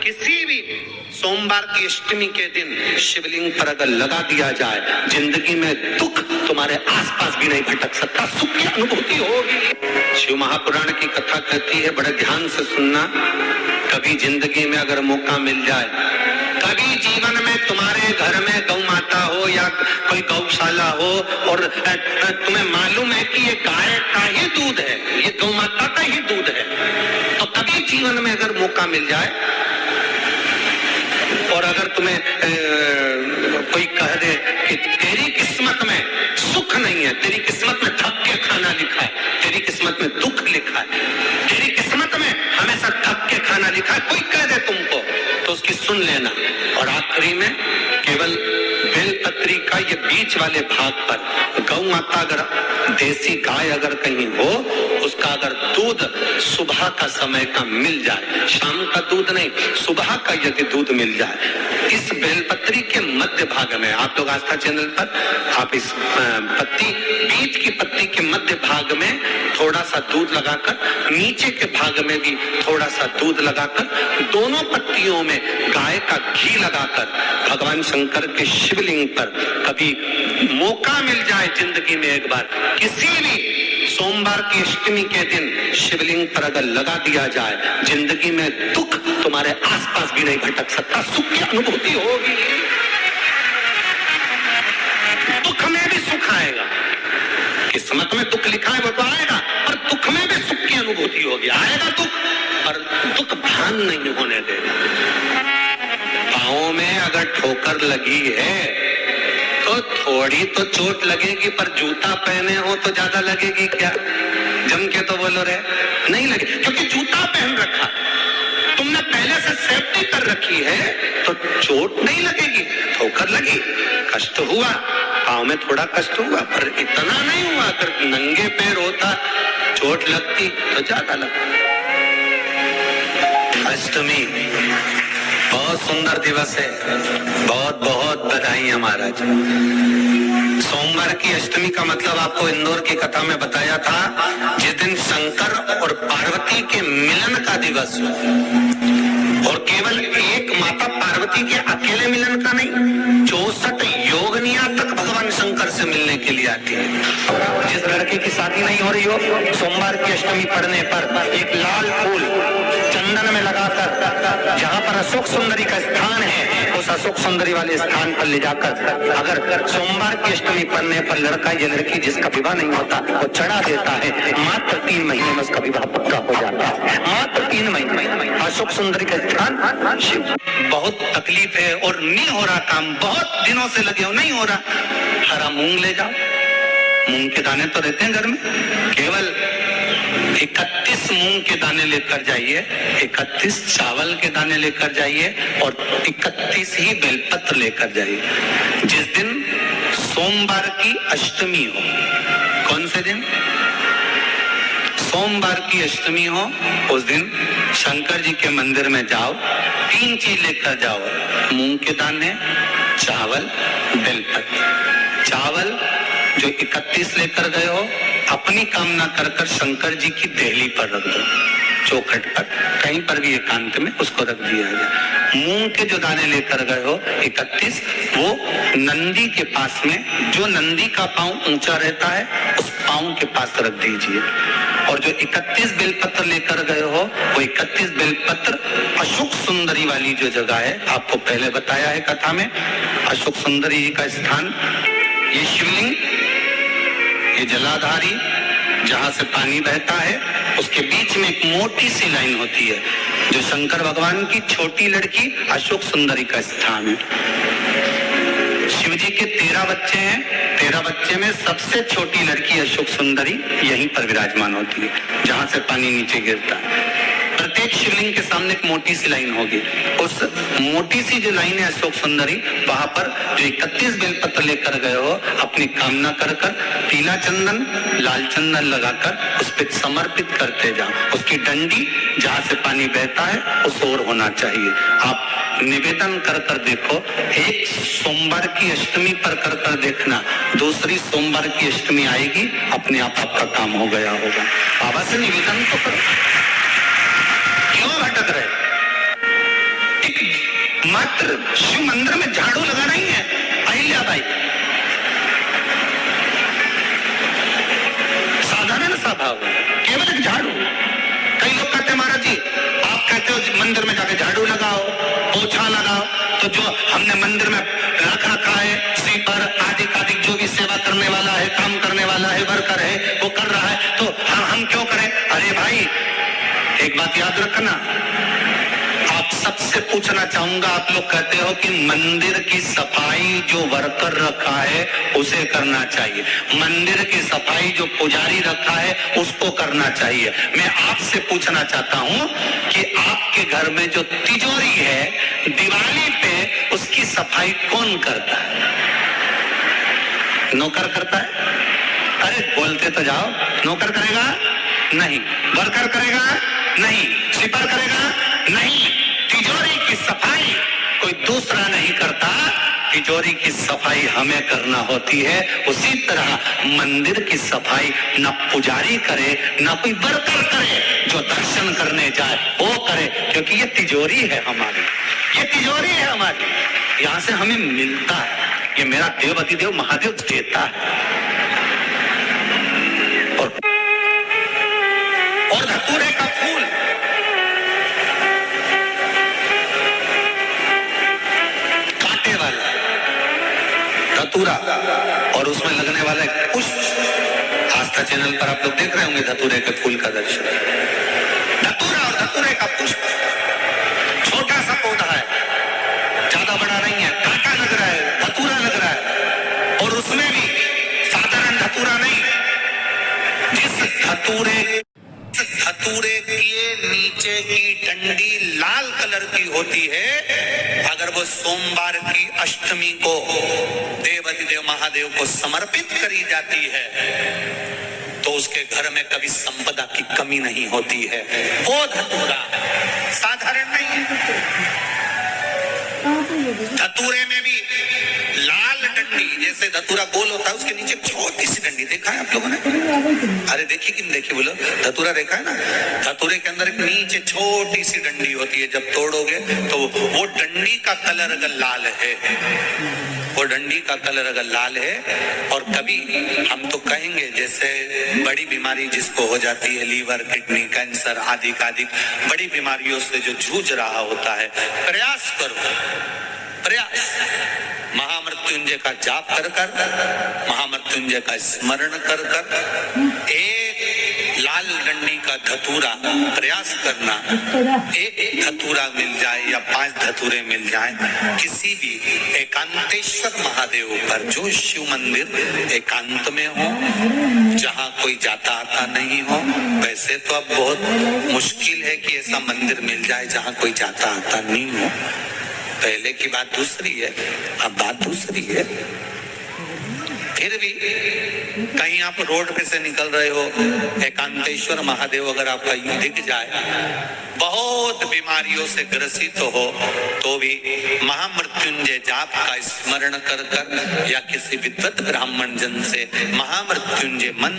किसी भी सोमवार की अष्टमी के दिन शिवलिंग पर अगर लगा दिया जाए, जिंदगी में दुख तुम्हारे आसपास भी नहीं भटक सकता, सुख की अनुभूति होगी। शिव महापुराण की कथा कहती है, बड़े ध्यान से सुनना। कभी जिंदगी में अगर मौका मिल जाए, कभी जीवन में तुम्हारे घर में गौ माता हो या कोई गौशाला हो और तुम्हें मालूम है कि ये गाय का ही दूध है, ये गौ माता का ही दूध है, तो कभी जीवन में अगर मौका मिल जाए और अगर तुम्हें कोई कह दे कि तेरी किस्मत में सुख नहीं है, तेरी किस्मत में थक के खाना लिखा है, तेरी किस्मत में दुख लिखा है, तेरी किस्मत में हमेशा थक के खाना लिखा है, कोई कह दे तुमको, तो उसकी सुन लेना। और आखिरी में केवल बेलपत्री का ये बीच वाले भाग पर गौ माता, अगर देसी गाय अगर कहीं हो, उसका अगर दूध सुबह का समय का मिल जाए, शाम का दूध नहीं, सुबह का यदि दूध मिल जाए, इस बेलपत्री के मध्य भाग में, आप लोग आस्था चैनल पर आप इस पत्ती, बीच की पत्ती के मध्य भाग में थोड़ा सा दूध लगाकर, नीचे के भाग में भी थोड़ा सा दूध लगाकर, दोनों पत्तियों में गाय का घी लगाकर भगवान शंकर के शिवलिंग पर कभी मौका मिल जाए जिंदगी में एक बार, किसी भी सोमवार की अष्टमी के दिन शिवलिंग पर अगर लगा दिया जाए, जिंदगी में दुख तुम्हारे आसपास भी नहीं भटक सकता, सुख की अनुभूति होगी। दुख में भी सुख आएगा, किस्मत में दुख लिखा है वो तो आएगा, पर दुख में भी सुख की अनुभूति होगी। आएगा दुख, पर दुख भान नहीं होने देगा। पाँव में अगर ठोकर लगी है तो थोड़ी तो चोट लगेगी, पर जूता पहने हो तो ज्यादा लगेगी क्या? जम के तो बोलो रे, नहीं लगे, क्योंकि जूता पहन रखा, तुमने पहले से सेफ्टी कर रखी है, तो चोट नहीं लगेगी। ठोकर लगी, कष्ट हुआ, पाँव में थोड़ा कष्ट हुआ, पर इतना नहीं हुआ। अगर नंगे पैर होता, चोट लगती तो ज्यादा लगती। अष्टमी बहुत सुंदर दिवस है, बहुत बहुत बधाई महाराज। सोमवार की अष्टमी का मतलब आपको इंदौर की कथा में बताया था, जिस दिन शंकर और पार्वती के मिलन का दिवस हो, और केवल एक माता पार्वती के अकेले मिलन का नहीं, 64 योगनियां तक भगवान शंकर से मिलने के लिए आती है। जिस लड़के की शादी नहीं हो रही हो, सोमवार की अष्टमी पढ़ने पर एक लाल फूल चंदन में लगाकर, जहाँ पर अशोक सुंदरी का स्थान है, उस अशोक सुंदरी वाले स्थान पर ले जाकर, अगर सोमवार की अष्टमी पढ़ने पर लड़का या लड़की जिसका विवाह नहीं होता वो चढ़ा देता है, मात्र 3 महीने में उसका विवाह पक्का हो जाता है। मात्र 3 महीने अशोक सुंदरी का स्थान शिव। बहुत तकलीफ है और नहीं हो रहा काम, बहुत दिनों से लगे हो, नहीं हो रहा, हरा मूंग ले जाओ। मूंग के दाने तो रहते हैं घर में, केवल 31 मूंग के दाने लेकर जाइए, 31 चावल के दाने लेकर जाइए और 31 ही बेलपत्र लेकर जाइए। जिस दिन सोमवार की अष्टमी हो, कौन से दिन? सोमवार की अष्टमी हो, उस दिन शंकर जी के मंदिर में जाओ, 3 चीज लेकर जाओ, मूंग के दाने, चावल, बेलपत्र। चावल जो 31 लेकर गए हो, अपनी कामना कर कर शंकर जी की देहली पर रख दो, चौखट पर, कहीं पर भी एकांत में उसको रख दिया जाए। मूंग के जो दाने लेकर गए हो 31, वो नंदी के पास में, जो नंदी का पांव ऊंचा रहता है, उस पांव के पास रख दीजिए। और जो 31 बेलपत्र लेकर गए हो, वो 31 बेलपत्र अशोक सुंदरी वाली जो जगह है, आपको पहले बताया है कथा में, अशोक सुंदरी जी का स्थान, ये शिवलिंग, ये जलाधारी जहां से पानी बहता है, उसके बीच में एक मोटी सी लाइन होती है, जो शंकर भगवान की छोटी लड़की अशोक सुंदरी का स्थान है। शिव जी के 13 बच्चे हैं, 13 बच्चे में सबसे छोटी लड़की अशोक सुंदरी यहीं पर विराजमान होती है, जहां से पानी नीचे गिरता है। प्रत्येक शिवलिंग के सामने एक मोटी सी लाइन होगी, उस मोटी सी जो लाइन है अशोक सुंदरी, वहां पर जो 31 बेलपत्र लेकर गए हो, अपनी कामना कर कर पीला चंदन, लाल चंदन लगाकर उस पर समर्पित करते जाओ। उसकी डंडी जहां से पानी बहता है उस ओर होना चाहिए। आप निवेदन कर कर देखो, एक सोमवार की अष्टमी पर कर कर देखना, दूसरी सोमवार की अष्टमी आएगी, अपने आप आपका काम हो गया होगा। बाबा से निवेदन तो करो, क्यों भटक रहे? एक मात्र शिव मंदिर में झाड़ू लगा रही है अहिल्याबाई, साधारण सा भाव, केवल एक झाड़ू। कई लोग कहते हैं महाराज जी आप कहते हो मंदिर में जाके झाड़ू लगाओ, पोछा लगाओ, तो जो हमने मंदिर में रख रखा है स्वीपर आदि आदि जो भी सेवा करने वाला है, काम करने वाला है, वर्कर है, वो कर रहा है, तो हम क्यों करें? अरे भाई एक बात याद रखना, आप सबसे पूछना चाहूंगा, आप लोग कहते हो कि मंदिर की सफाई जो वर्कर रखा है उसे करना चाहिए, मंदिर की सफाई जो पुजारी रखा है उसको करना चाहिए। मैं आपसे पूछना चाहता हूं कि आपके घर में जो तिजोरी है दिवाली पे उसकी सफाई कौन करता है? नौकर करता है? अरे बोलते तो जाओ। नौकर करेगा? नहीं। वर्कर करेगा? नहीं। स्वीपर करेगा? नहीं। तिजोरी की सफाई कोई दूसरा नहीं करता, तिजोरी की सफाई हमें करना होती है। उसी तरह मंदिर की सफाई न पुजारी करे न कोई वर्कर करे, जो दर्शन करने जाए वो करे, क्योंकि ये तिजोरी है हमारी, ये तिजोरी है हमारी, यहां से हमें मिलता है, ये मेरा देव अतिदेव महादेव देता है। और धतूरे का फूल, कांटे वाला धतूरा और उसमें लगने वाला पुष्प, आस्था चैनल पर आप लोग देख रहे होंगे धतूरे के फूल का दर्शन। धतूरा और धतूरे का पुष्प छोटा सा पौधा है, ज्यादा बड़ा नहीं है, कांटा लग रहा है, धतूरा लग रहा है, और उसमें भी साधारण धतूरा नहीं, जिस धतूरे के नीचे की डंडी लाल कलर की होती है, अगर वो सोमवार की अष्टमी को देवाधिदेव महादेव को समर्पित करी जाती है तो उसके घर में कभी संपदा की कमी नहीं होती है। वो धतूरा साधारण नहीं है। धतूरे में भी लाल डंडी, जैसे धतूरा गोल होता है उसके नीचे छोटी सी डंडी, देखा है आप लोगों ने? अरे देखी कि नहीं देखी बोलो? धतूरा देखा है ना? धतूरे के अंदर एक नीचे छोटी सी डंडी होती है, जब तोड़ोगे तो वो डंडी का कलर अगर लाल है, वो डंडी का कलर अगर लाल है, और कभी हम तो कहेंगे जैसे बड़ी बीमारी जिसको हो जाती है, लीवर किडनी कैंसर आदि बड़ी बीमारियों से जो जूझ रहा होता है, प्रयास करो, प्रयास महामृत्युंजय का जाप कर कर, महामृत्युंजय का स्मरण कर कर, एक लाल डंडी का धतूरा प्रयास करना, एक धतूरा मिल जाए या 5 धतूरे मिल जाए किसी भी एकांतेश्वर महादेव पर, जो शिव मंदिर एकांत में हो, जहाँ कोई जाता आता नहीं हो। वैसे तो अब बहुत मुश्किल है कि ऐसा मंदिर मिल जाए जहाँ कोई जाता आता नहीं हो, पहले की बात दूसरी है, अब बात दूसरी है। फिर भी कहीं आप रोड पे से निकल रहे हो, एकांतेश्वर महादेव अगर आपका यूं दिख जाए, बहुत बीमारियों से ग्रसित हो, तो भी महामृत्युंजय जाप का स्मरण कर कर या किसी विद्वत ब्राह्मण जन से महामृत्युंजय मंत्र